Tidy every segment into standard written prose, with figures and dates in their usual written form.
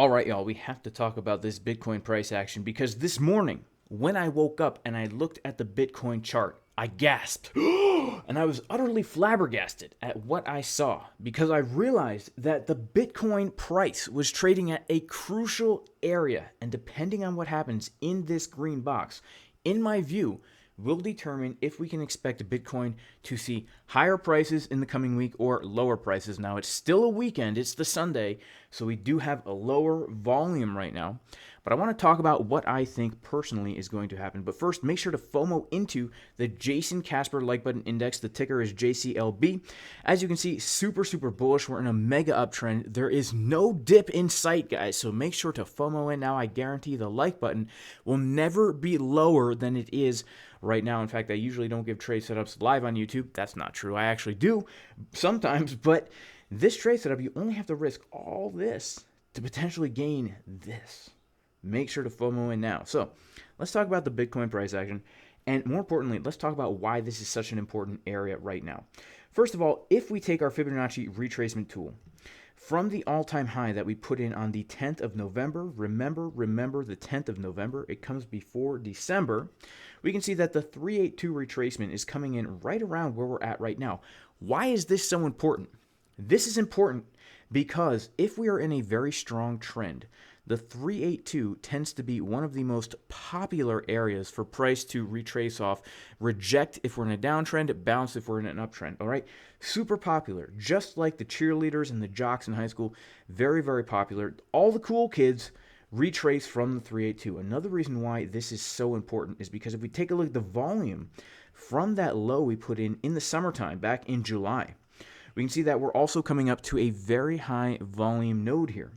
All right, y'all, we have to talk about this Bitcoin price action because this morning, when I woke up and I looked at the Bitcoin chart, I gasped and I was utterly flabbergasted at what I saw because I realized that the Bitcoin price was trading at a crucial area. And depending on what happens in this green box, in my view, will determine if we can expect Bitcoin to see higher prices in the coming week or lower prices. Now, it's still a weekend, it's the Sunday, so we do have a lower volume right now. But I want to talk about what I think personally is going to happen. But first, make sure to FOMO into the Jason Casper like button index. The ticker is JCLB. As you can see, super bullish. We're in a mega uptrend. There is no dip in sight, guys. So make sure to FOMO in now. I guarantee the like button will never be lower than it is right now. In fact, I usually don't give trade setups live on YouTube. That's not true. I actually do sometimes, but this trade setup, you only have to risk all this to potentially gain this. Make sure to FOMO in now. So let's talk about the Bitcoin price action. And more importantly, let's talk about why this is such an important area right now. First of all, if we take our Fibonacci retracement tool from the all-time high that we put in on the 10th of November, remember the 10th of November, it comes before December, we can see that the 382 retracement is coming in right around where we're at right now. Why is this so important? This is important because if we are in a very strong trend, the 382 tends to be one of the most popular areas for price to retrace off, reject if we're in a downtrend, bounce if we're in an uptrend, all right? Super popular, just like the cheerleaders and the jocks in high school, very popular. All the cool kids retrace from the 382. Another reason why this is so important is because if we take a look at the volume from that low we put in the summertime, back in July, we can see that we're also coming up to a very high volume node here.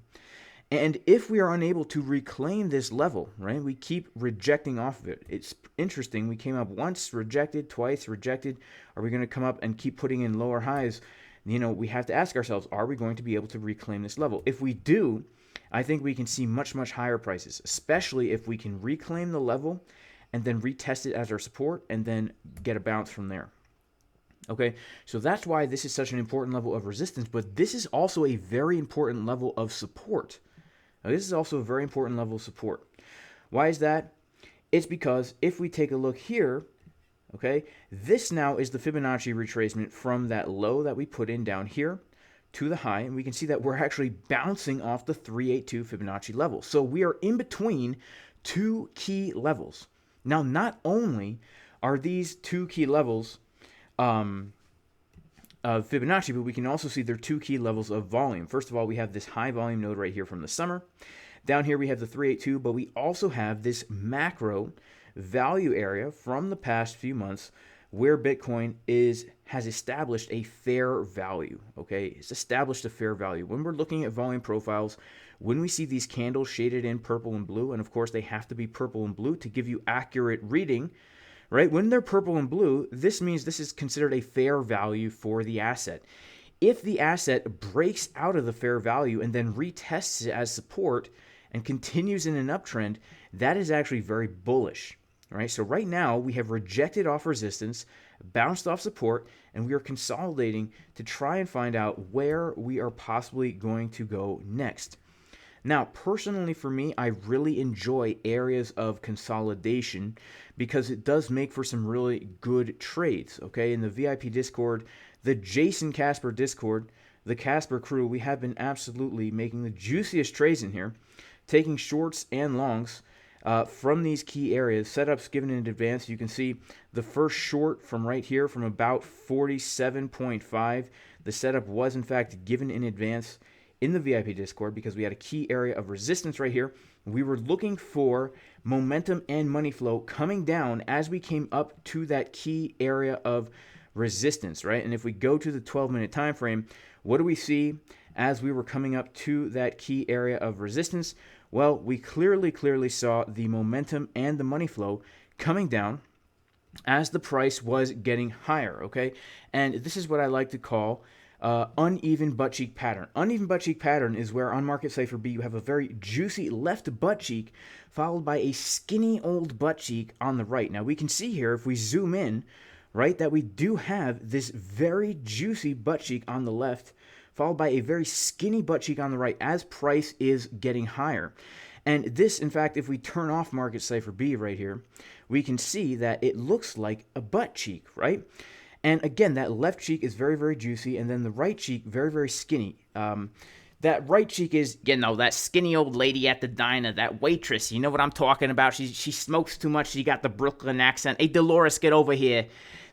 And if we are unable to reclaim this level, right, we keep rejecting off of it. It's interesting. We came up once, rejected, twice, rejected. Are we going to come up and keep putting in lower highs? You know, we have to ask ourselves, are we going to be able to reclaim this level? If we do, I think we can see much higher prices, especially if we can reclaim the level and then retest it as our support and then get a bounce from there. Okay, so that's why this is such an important level of resistance, but this is also a very important level of support. Now, this is also a very important level of support. Why is that? It's because if we take a look here, okay, this now is the Fibonacci retracement from that low that we put in down here to the high, and we can see that we're actually bouncing off the 382 Fibonacci level. So we are in between two key levels. Now, not only are these two key levels of Fibonacci, but we can also see there are two key levels of volume. First of all, we have this high volume node right here from the summer. Down here we have the 382, but we also have this macro value area from the past few months where Bitcoin has established a fair value, okay? It's established a fair value. When we're looking at volume profiles, when we see these candles shaded in purple and blue, and of course they have to be purple and blue to give you accurate reading, right? When they're purple and blue, this means this is considered a fair value for the asset. If the asset breaks out of the fair value and then retests it as support and continues in an uptrend, that is actually very bullish, right? So right now we have rejected off resistance, bounced off support, and we are consolidating to try and find out where we are possibly going to go next. Now, personally for me, I really enjoy areas of consolidation because it does make for some really good trades, okay? In the VIP Discord, the Jason Casper Discord, the Casper crew, we have been absolutely making the juiciest trades in here, taking shorts and longs from these key areas, setups given in advance. You can see the first short from right here from about 47.5. The setup was, in fact, given in advance in the VIP Discord because we had a key area of resistance right here. We were looking for momentum and money flow coming down as we came up to that key area of resistance, right? And if we go to the 12-minute time frame, what do we see as we were coming up to that key area of resistance? Well, we clearly saw the momentum and the money flow coming down as the price was getting higher, okay? And this is what I like to call uneven butt cheek pattern. Uneven butt cheek pattern is where on Market Cipher B you have a very juicy left butt cheek followed by a skinny old butt cheek on the right. Now we can see here if we zoom in, right, that we do have this very juicy butt cheek on the left followed by a very skinny butt cheek on the right as price is getting higher. And this, in fact, if we turn off Market Cipher B right here, we can see that it looks like a butt cheek, right? And again, that left cheek is very, very juicy, and then the right cheek, very, very skinny. That right cheek is, that skinny old lady at the diner, that waitress. You know what I'm talking about? She smokes too much. She got the Brooklyn accent. Hey, Dolores, get over here.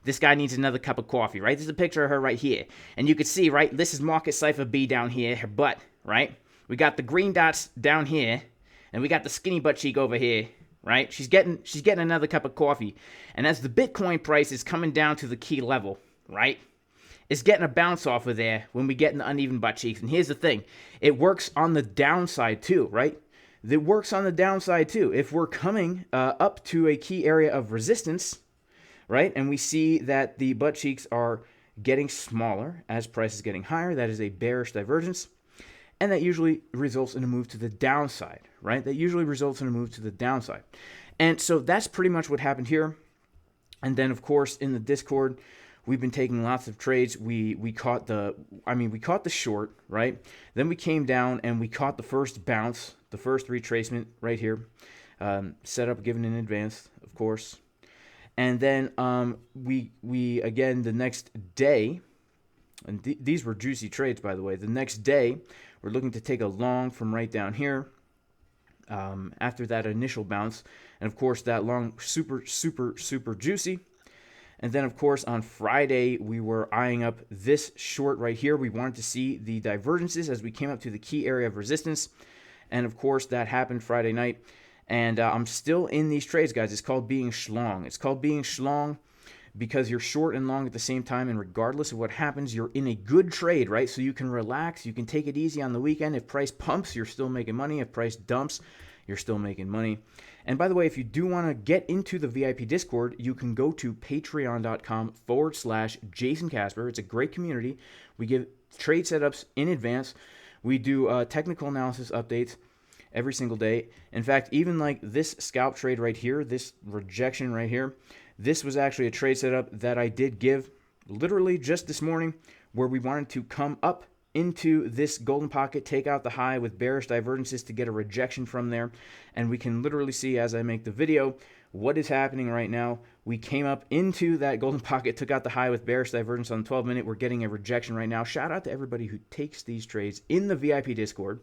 This guy needs another cup of coffee, right? There's a picture of her right here. And you can see, right, this is Market Cipher B down here, her butt, right? We got the green dots down here, and we got the skinny butt cheek over here, right? She's getting another cup of coffee. And as the Bitcoin price is coming down to the key level, right? It's getting a bounce off of there when we get in the uneven butt cheeks. And here's the thing. It works on the downside too, right? It works on the downside too. If we're coming up to a key area of resistance, right, and we see that the butt cheeks are getting smaller as price is getting higher, that is a bearish divergence. And that usually results in a move to the downside, right? That usually results in a move to the downside. And so that's pretty much what happened here. And then, of course, in the Discord, we've been taking lots of trades. We caught the short, right? Then we came down and we caught the first bounce, the first retracement right here. Set up given in advance, of course. And then we again the next day, and these were juicy trades, by the way. The next day, we're looking to take a long from right down here after that initial bounce. And, of course, that long super, super, super juicy. And then, of course, on Friday, we were eyeing up this short right here. We wanted to see the divergences as we came up to the key area of resistance. And, of course, that happened Friday night. And I'm still in these trades, guys. It's called being schlong. It's called being schlong because you're short and long at the same time. And regardless of what happens, you're in a good trade, right? So you can relax. You can take it easy on the weekend. If price pumps, you're still making money. If price dumps, you're still making money. And by the way, if you do want to get into the VIP Discord, you can go to patreon.com/Jason Casper. It's a great community. We give trade setups in advance. We do technical analysis updates every single day. In fact, even like this scalp trade right here, this rejection right here, this was actually a trade setup that I did give literally just this morning where we wanted to come up into this golden pocket, take out the high with bearish divergences to get a rejection from there. And we can literally see as I make the video what is happening right now. We came up into that golden pocket, took out the high with bearish divergence on the 12-minute. We're getting a rejection right now. Shout out to everybody who takes these trades in the VIP Discord.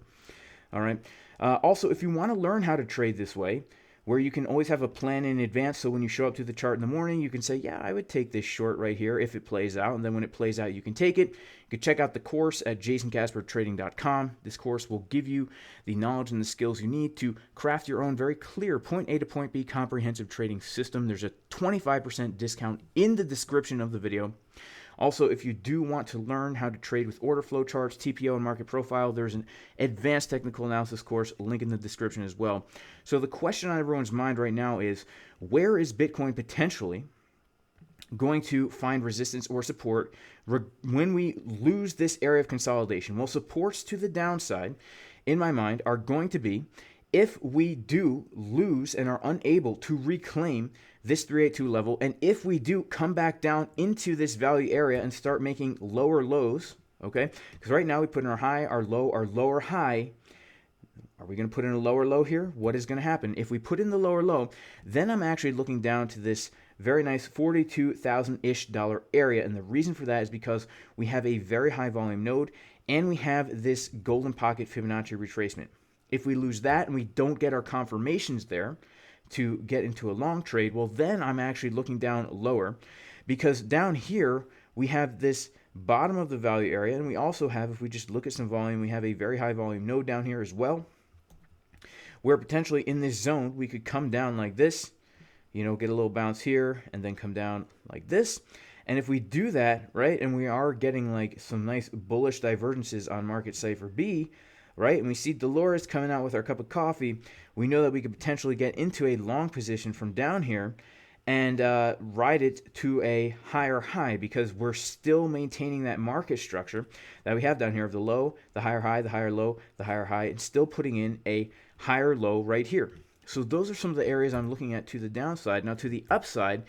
All right. Also, if you want to learn how to trade this way, where you can always have a plan in advance, so when you show up to the chart in the morning, you can say, yeah, I would take this short right here if it plays out, and then when it plays out, you can take it. You can check out the course at jasoncaspertrading.com. This course will give you the knowledge and the skills you need to craft your own very clear point A to point B comprehensive trading system. There's a 25% discount in the description of the video. Also, if you do want to learn how to trade with order flow charts, TPO, and market profile, there's an advanced technical analysis course, link in the description as well. So the question on everyone's mind right now is, where is Bitcoin potentially going to find resistance or support when we lose this area of consolidation? Well, supports to the downside, in my mind, are going to be if we do lose and are unable to reclaim this 382 level, and if we do come back down into this value area and start making lower lows, okay? Because right now we put in our high, our low, our lower high. Are we going to put in a lower low here? What is going to happen? If we put in the lower low, then I'm actually looking down to this very nice $42,000-ish area, and the reason for that is because we have a very high volume node, and we have this golden pocket Fibonacci retracement. If we lose that and we don't get our confirmations there to get into a long trade, well, then I'm actually looking down lower, because down here we have this bottom of the value area, and we also have, if we just look at some volume, we have a very high volume node down here as well, where potentially in this zone we could come down like this, you know, get a little bounce here and then come down like this. And if we do that, right, and we are getting like some nice bullish divergences on Market Cipher B, right, and we see Dolores coming out with our cup of coffee, we know that we could potentially get into a long position from down here and ride it to a higher high, because we're still maintaining that market structure that we have down here of the low, the higher high, the higher low, the higher high, and still putting in a higher low right here. So those are some of the areas I'm looking at to the downside. Now to the upside,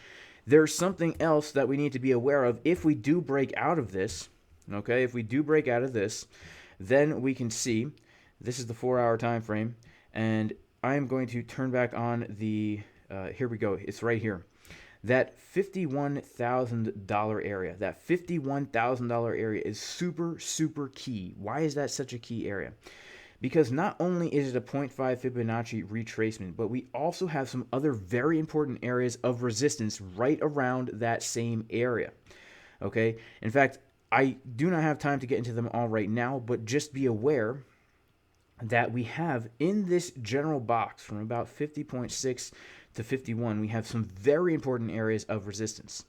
there's something else that we need to be aware of if we do break out of this, okay, if we do break out of this, then we can see this is the 4-hour time frame, and I am going to turn back on the, here we go, it's right here. That $51,000 area, that $51,000 area is super, super key. Why is that such a key area? Because not only is it a 0.5 Fibonacci retracement, but we also have some other very important areas of resistance right around that same area. Okay? In fact, I do not have time to get into them all right now, but just be aware that we have in this general box from about 50.6 to 51, we have some very important areas of resistance.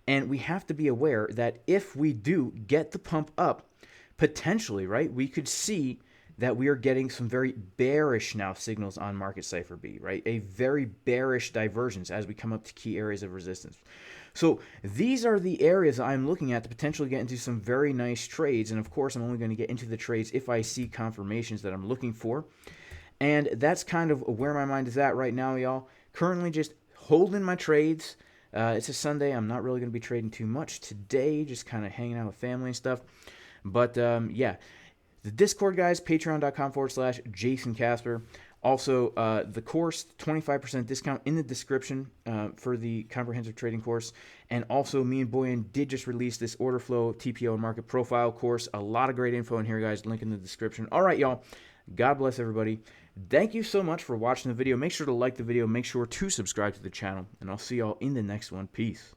And we have to be aware that if we do get the pump up, potentially, right, we could see that we are getting some very bearish now signals on Market Cipher B, right? A very bearish divergence as we come up to key areas of resistance. So these are the areas I'm looking at to potentially get into some very nice trades. And of course, I'm only going to get into the trades if I see confirmations that I'm looking for. And that's kind of where my mind is at right now, y'all. Currently just holding my trades. It's a Sunday. I'm not really going to be trading too much today, just kind of hanging out with family and stuff. But yeah. The Discord, guys, patreon.com/Jason Casper. Also, the course, 25% discount in the description for the comprehensive trading course. And also, me and Boyan did just release this Orderflow TPO and market profile course. A lot of great info in here, guys. Link in the description. All right, y'all. God bless everybody. Thank you so much for watching the video. Make sure to like the video. Make sure to subscribe to the channel. And I'll see y'all in the next one. Peace.